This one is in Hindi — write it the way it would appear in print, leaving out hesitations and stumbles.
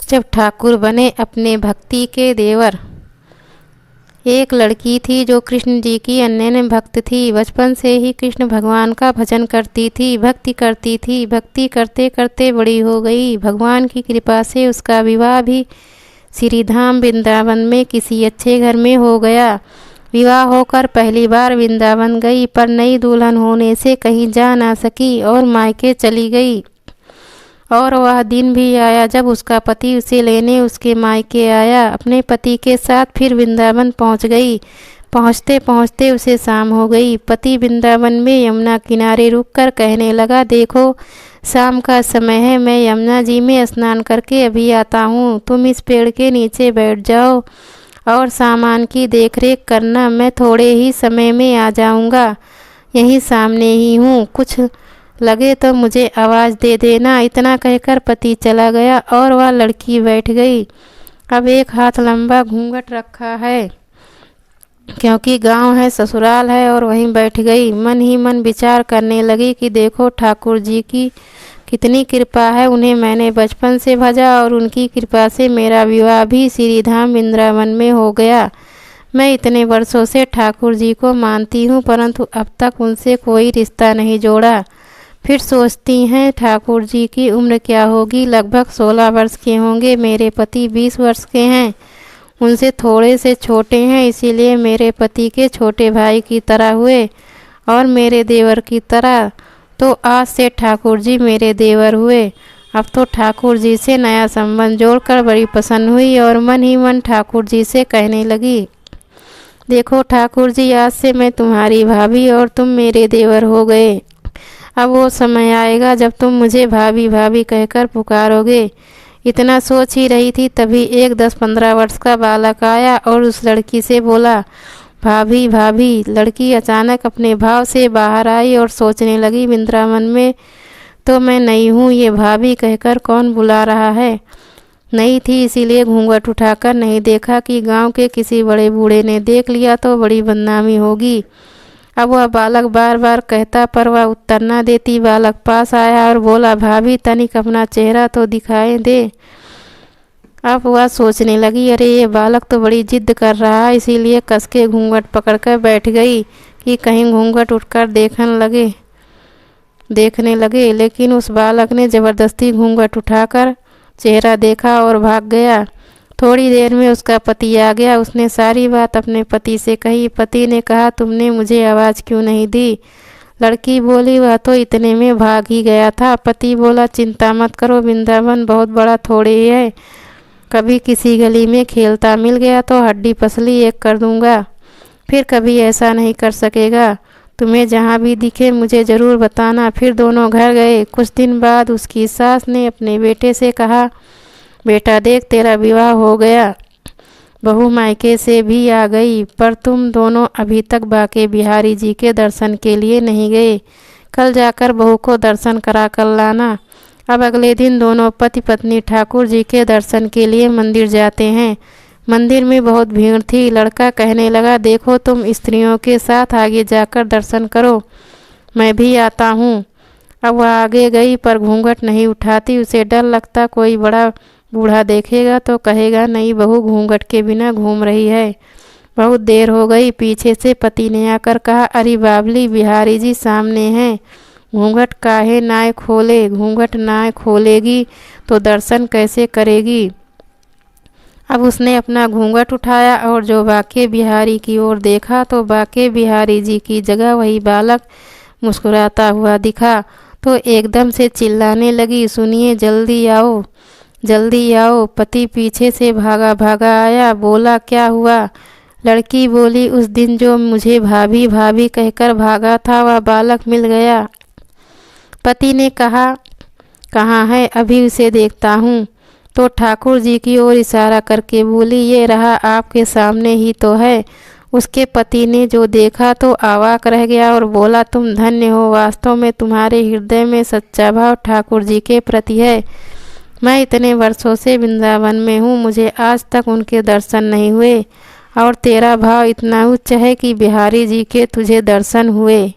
जब ठाकुर बने अपने भक्ति के देवर। एक लड़की थी जो कृष्ण जी की अनन्य भक्त थी। बचपन से ही कृष्ण भगवान का भजन करती थी, भक्ति करती थी। भक्ति करते करते बड़ी हो गई। भगवान की कृपा से उसका विवाह भी श्री धाम वृंदावन में किसी अच्छे घर में हो गया। विवाह होकर पहली बार वृंदावन गई, पर नई दुल्हन होने से कहीं जा ना सकी और मायके चली गई। और वह दिन भी आया जब उसका पति उसे लेने उसके मायके आया। अपने पति के साथ फिर वृंदावन पहुंच गई। पहुंचते पहुंचते उसे शाम हो गई। पति वृंदावन में यमुना किनारे रुककर कहने लगा, देखो शाम का समय है, मैं यमुना जी में स्नान करके अभी आता हूँ। तुम इस पेड़ के नीचे बैठ जाओ और सामान की देखरेख करना, मैं थोड़े ही समय में आ जाऊँगा। यहीं सामने ही हूँ, कुछ लगे तो मुझे आवाज़ दे देना। इतना कहकर पति चला गया और वह लड़की बैठ गई। अब एक हाथ लंबा घूंघट रखा है, क्योंकि गांव है, ससुराल है, और वहीं बैठ गई। मन ही मन विचार करने लगी कि देखो ठाकुर जी की कितनी कृपा है। उन्हें मैंने बचपन से भजा और उनकी कृपा से मेरा विवाह भी श्री धाम वृंदावन में हो गया। मैं इतने वर्षों से ठाकुर जी को मानती हूँ, परंतु अब तक उनसे कोई रिश्ता नहीं जोड़ा। फिर सोचती हैं ठाकुर जी की उम्र क्या होगी, लगभग 16 वर्ष के होंगे। मेरे पति 20 वर्ष के हैं, उनसे थोड़े से छोटे हैं, इसीलिए मेरे पति के छोटे भाई की तरह हुए और मेरे देवर की तरह। तो आज से ठाकुर जी मेरे देवर हुए। अब तो ठाकुर जी से नया संबंध जोड़कर बड़ी पसंद हुई और मन ही मन ठाकुर जी से कहने लगी, देखो ठाकुर जी, आज से मैं तुम्हारी भाभी और तुम मेरे देवर हो गए। अब वो समय आएगा जब तुम मुझे भाभी भाभी कहकर पुकारोगे। इतना सोच ही रही थी, तभी एक 10-15 वर्ष का बालक आया और उस लड़की से बोला, भाभी भाभी। लड़की अचानक अपने भाव से बाहर आई और सोचने लगी, वृंदावन में तो मैं नई हूँ, ये भाभी कहकर कौन बुला रहा है। नई थी इसीलिए घूंघट उठाकर नहीं देखा कि गांव के किसी बड़े बूढ़े ने देख लिया तो बड़ी बदनामी होगी। अब वह बालक बार बार कहता, पर वह उत्तर न देती। बालक पास आया और बोला, भाभी तनिक अपना चेहरा तो दिखाए दे। अब वह सोचने लगी, अरे ये बालक तो बड़ी जिद कर रहा है, इसीलिए कस के घूंघट पकड़कर बैठ गई कि कहीं घूंघट उठकर देखने लगे। लेकिन उस बालक ने जबरदस्ती घूंघट उठाकर चेहरा देखा और भाग गया। थोड़ी देर में उसका पति आ गया। उसने सारी बात अपने पति से कही। पति ने कहा, तुमने मुझे आवाज़ क्यों नहीं दी। लड़की बोली, वह तो इतने में भाग ही गया था। पति बोला, चिंता मत करो, वृंदावन बहुत बड़ा थोड़े ही है, कभी किसी गली में खेलता मिल गया तो हड्डी पसली एक कर दूंगा, फिर कभी ऐसा नहीं कर सकेगा। तुम्हें जहाँ भी दिखे मुझे ज़रूर बताना। फिर दोनों घर गए। कुछ दिन बाद उसकी सास ने अपने बेटे से कहा, बेटा देख, तेरा विवाह हो गया, बहू मायके से भी आ गई, पर तुम दोनों अभी तक बाके बिहारी जी के दर्शन के लिए नहीं गए। कल जाकर बहू को दर्शन करा कर लाना। अब अगले दिन दोनों पति पत्नी ठाकुर जी के दर्शन के लिए मंदिर जाते हैं। मंदिर में बहुत भीड़ थी। लड़का कहने लगा, देखो तुम स्त्रियों के साथ आगे जाकर दर्शन करो, मैं भी आता हूँ। अब वह आगे गई, पर घूंघट नहीं उठाती। उसे डर लगता कोई बड़ा बूढ़ा देखेगा तो कहेगा, नई बहू घूंघट के बिना घूम रही है। बहुत देर हो गई। पीछे से पति ने आकर कहा, अरे बाबली, बिहारी जी सामने हैं, घूंघट काहे नाय खोले। घूंघट नाय खोलेगी तो दर्शन कैसे करेगी। अब उसने अपना घूंघट उठाया और जो बाके बिहारी की ओर देखा तो बाके बिहारी जी की जगह वही बालक मुस्कुराता हुआ दिखा। तो एकदम से चिल्लाने लगी, सुनिए, जल्दी आओ, जल्दी आओ। पति पीछे से भागा भागा आया। बोला, क्या हुआ। लड़की बोली, उस दिन जो मुझे भाभी भाभी कहकर भागा था वह बालक मिल गया। पति ने कहा, कहाँ है, अभी उसे देखता हूँ। तो ठाकुर जी की ओर इशारा करके बोली, ये रहा, आपके सामने ही तो है। उसके पति ने जो देखा तो अवाक रह गया और बोला, तुम धन्य हो, वास्तव में तुम्हारे हृदय में सच्चा भाव ठाकुर जी के प्रति है। मैं इतने वर्षों से वृंदावन में हूँ, मुझे आज तक उनके दर्शन नहीं हुए, और तेरा भाव इतना उच्च है कि बिहारी जी के तुझे दर्शन हुए।